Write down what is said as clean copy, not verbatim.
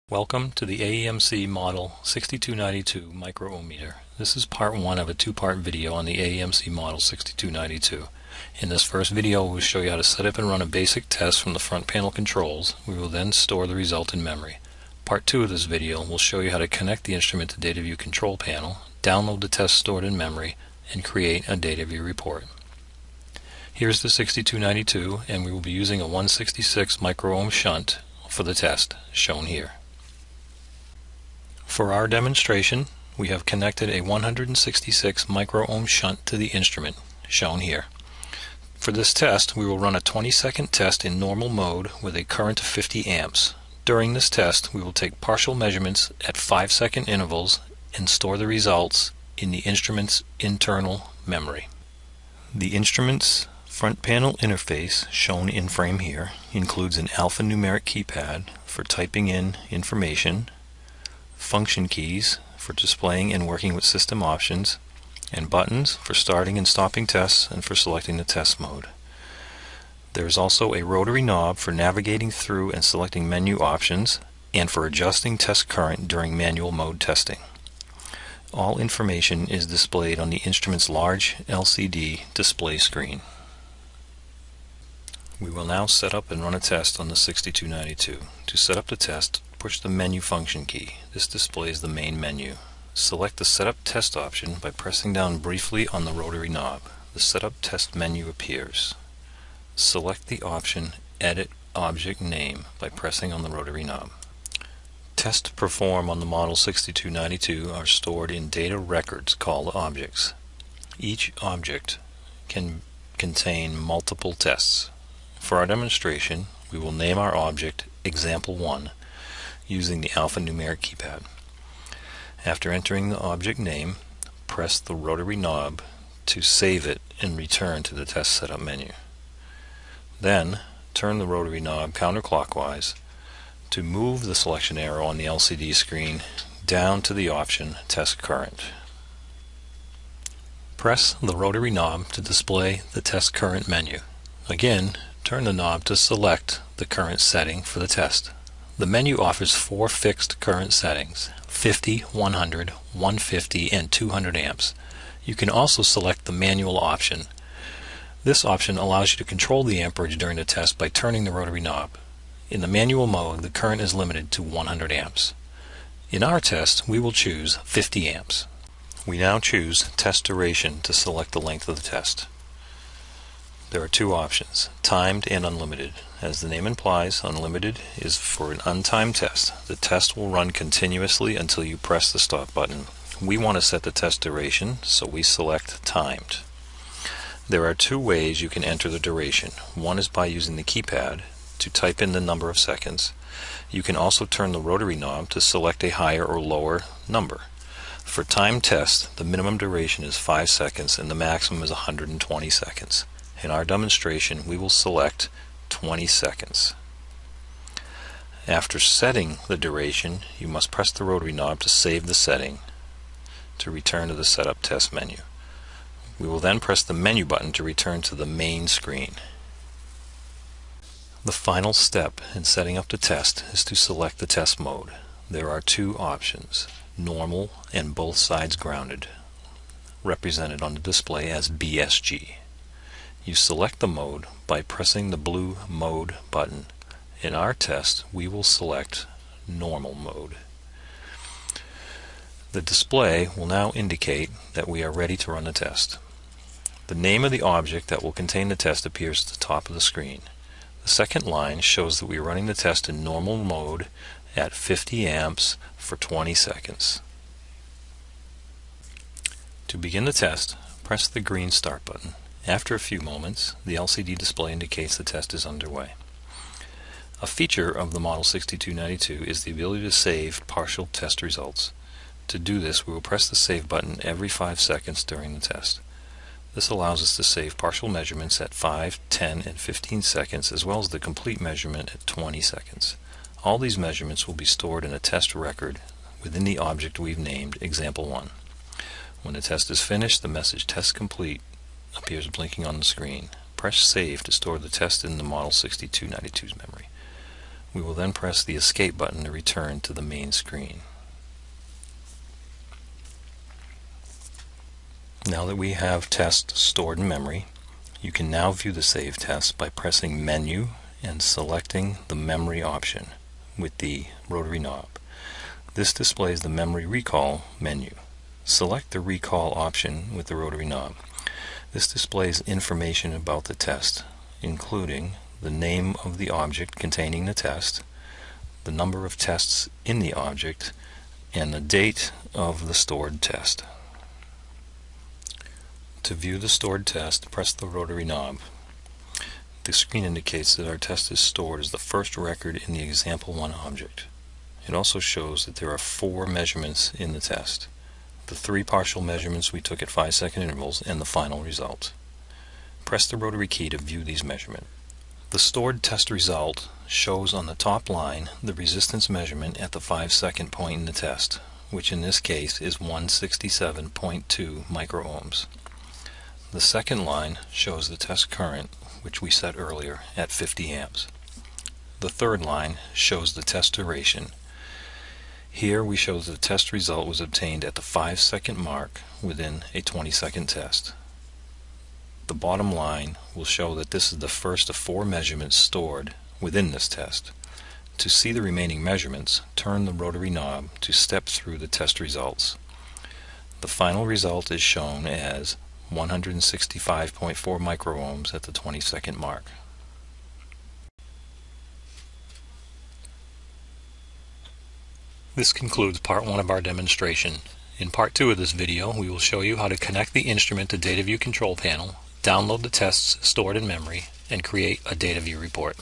Welcome to the AEMC Model 6292 Micro-Ohm meter. This is part one of a two-part video on the AEMC Model 6292. In this first video, we'll show you how to set up and run a basic test from the front panel controls. We will then store the result in memory. Part two of this video will show you how to connect the instrument to data view control panel, download the test stored in memory, and create a data view report. Here's the 6292, and we will be using a 166 Micro-Ohm Shunt for the test, shown here. For our demonstration, we have connected a 166 Micro-Ohm Shunt to the instrument, shown here. For this test, we will run a 20-second test in normal mode with a current of 50 amps. During this test, we will take partial measurements at 5-second intervals and store the results in the instrument's internal memory. The instrument's front panel interface, shown in frame here, includes an alphanumeric keypad for typing in information, function keys for displaying and working with system options, and buttons for starting and stopping tests and for selecting the test mode. There is also a rotary knob for navigating through and selecting menu options and for adjusting test current during manual mode testing. All information is displayed on the instrument's large LCD display screen. We will now set up and run a test on the 6292. To set up the test, push the menu function key. This displays the main menu. Select the Setup Test option by pressing down briefly on the rotary knob. The Setup Test menu appears. Select the option Edit Object Name by pressing on the rotary knob. Tests performed on the Model 6292 are stored in data records called objects. Each object can contain multiple tests. For our demonstration, we will name our object Example 1 using the alphanumeric keypad. After entering the object name, press the rotary knob to save it and return to the test setup menu. Then turn the rotary knob counterclockwise to move the selection arrow on the LCD screen down to the option Test Current. Press the rotary knob to display the Test Current menu. Again, turn the knob to select the current setting for the test. The menu offers 4 fixed current settings: 50, 100, 150, and 200 amps. You can also select the manual option. This option allows you to control the amperage during the test by turning the rotary knob. In the manual mode, the current is limited to 100 amps. In our test, we will choose 50 amps. We now choose Test Duration to select the length of the test. There are two options, timed and unlimited. As the name implies, unlimited is for an untimed test. The test will run continuously until you press the stop button. We want to set the test duration, so we select timed. There are two ways you can enter the duration. One is by using the keypad to type in the number of seconds. You can also turn the rotary knob to select a higher or lower number. For timed tests, the minimum duration is 5 seconds and the maximum is 120 seconds. In our demonstration, we will select 20 seconds. After setting the duration, you must press the rotary knob to save the setting to return to the Setup Test menu. We will then press the menu button to return to the main screen. The final step in setting up the test is to select the test mode. There are two options, normal and both sides grounded, represented on the display as BSG. You select the mode by pressing the blue Mode button. In our test, we will select Normal mode. The display will now indicate that we are ready to run the test. The name of the object that will contain the test appears at the top of the screen. The second line shows that we are running the test in normal mode at 50 amps for 20 seconds. To begin the test, press the green Start button. After a few moments, the LCD display indicates the test is underway. A feature of the Model 6292 is the ability to save partial test results. To do this, we will press the Save button every 5 seconds during the test. This allows us to save partial measurements at 5, 10, and 15 seconds, as well as the complete measurement at 20 seconds. All these measurements will be stored in a test record within the object we've named Example 1. When the test is finished, the message Test Complete appears blinking on the screen. Press Save to store the test in the Model 6292's memory. We will then press the escape button to return to the main screen. Now that we have tests stored in memory, you can now view the saved tests by pressing Menu and selecting the Memory option with the rotary knob. This displays the Memory Recall menu. Select the Recall option with the rotary knob. This displays information about the test, including the name of the object containing the test, the number of tests in the object, and the date of the stored test. To view the stored test, press the rotary knob. The screen indicates that our test is stored as the first record in the example 1 object. It also shows that there are 4 measurements in the test: the 3 partial measurements we took at 5-second intervals and the final result. Press the rotary key to view these measurements. The stored test result shows on the top line the resistance measurement at the 5-second point in the test, which in this case is 167.2 micro-ohms. The second line shows the test current, which we set earlier at 50 amps. The third line shows the test duration. Here we show that the test result was obtained at the 5-second mark within a 20-second test. The bottom line will show that this is the first of 4 measurements stored within this test. To see the remaining measurements, turn the rotary knob to step through the test results. The final result is shown as 165.4 micro-ohms at the 20-second mark. This concludes part 1 of our demonstration. In part 2 of this video, we will show you how to connect the instrument to data view control panel, download the tests stored in memory, and create a data view report.